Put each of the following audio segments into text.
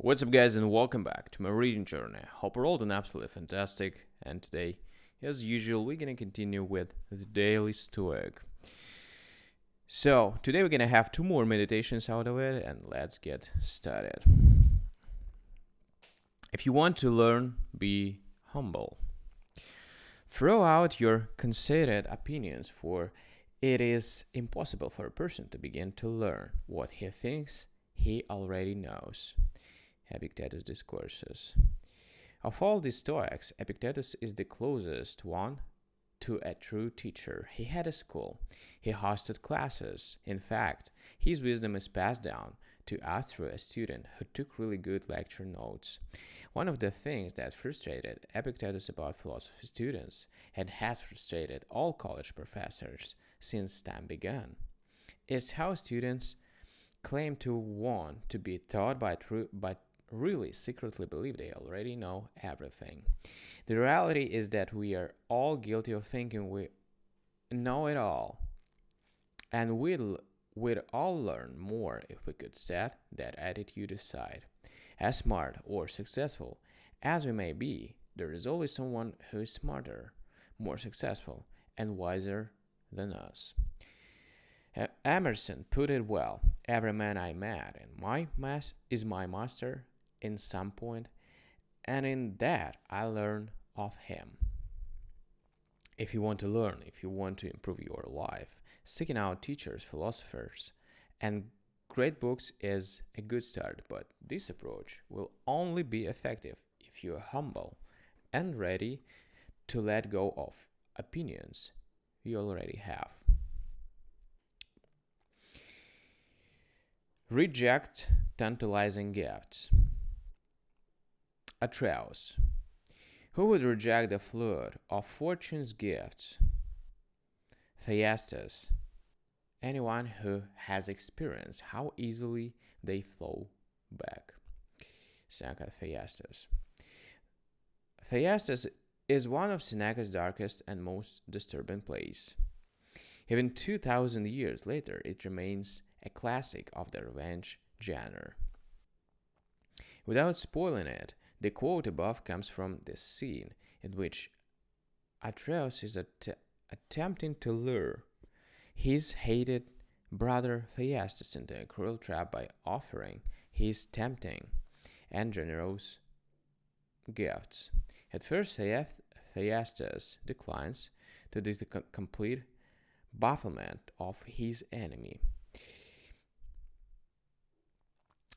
What's up, guys, and welcome back to my reading journey. Hope we're all doing absolutely fantastic. And today, as usual, we're gonna continue with the Daily Stoic. So today we're gonna have two more meditations out of it, and let's get started. If you want to learn, be humble. Throw out your conceited opinions, for it is impossible for a person to begin to learn what he thinks he already knows. Epictetus Discourses. Of all the Stoics, Epictetus is the closest one to a true teacher. He had a school. He hosted classes. In fact, his wisdom is passed down to us through a student who took really good lecture notes. One of the things that frustrated Epictetus about philosophy students, and has frustrated all college professors since time began, is how students claim to want to be taught but really secretly believe they already know everything. The reality is that we are all guilty of thinking we know it all, and we'd all learn more if we could set that attitude aside. As smart or successful as we may be, there is always someone who is smarter, more successful, and wiser than us. Emerson put it well: every man I met is my master in some point, and in that I learn of him. If you want to learn, if you want to improve your life, seeking out teachers, philosophers, and great books is a good start, but this approach will only be effective if you are humble and ready to let go of opinions you already have. Reject tantalizing gifts. Atreus. Who would reject the flood of fortune's gifts? Theastus. Anyone who has experienced how easily they flow back. Seneca. Theastus. Theastus is one of Seneca's darkest and most disturbing plays. Even 2,000 years later, it remains a classic of the revenge genre. Without spoiling it, the quote above comes from this scene in which Atreus is attempting to lure his hated brother Theastus into a cruel trap by offering his tempting and generous gifts. At first, Theastus declines to the complete bafflement of his enemy.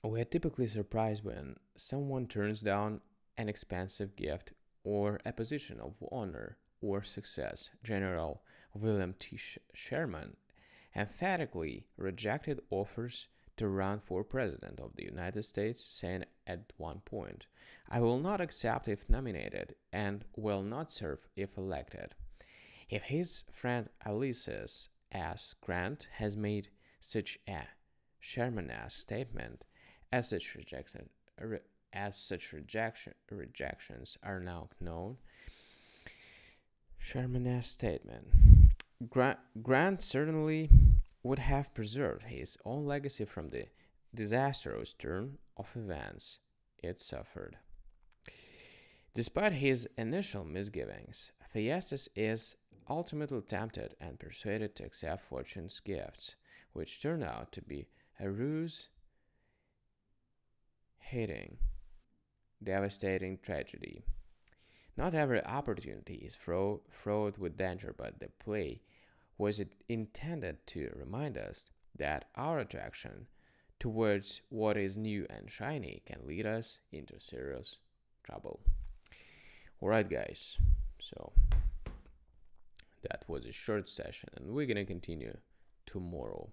We are typically surprised when someone turns down an expensive gift or a position of honor or success. General William T. Sherman emphatically rejected offers to run for President of the United States, saying at one point, "I will not accept if nominated and will not serve if elected." If his friend Ulysses S. Grant has made such a Sherman-esque statement, as such rejections are now known, Sherman-esque statement, Grant certainly would have preserved his own legacy from the disastrous turn of events it suffered. Despite his initial misgivings, Theastus is ultimately tempted and persuaded to accept fortune's gifts, which turn out to be a ruse, hitting, devastating tragedy. Not every opportunity is fraught with danger, but the play was intended to remind us that our attraction towards what is new and shiny can lead us into serious trouble. Alright, guys, so that was a short session, and we're gonna continue tomorrow.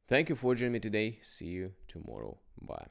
Thank you for joining me today. See you tomorrow. Bye.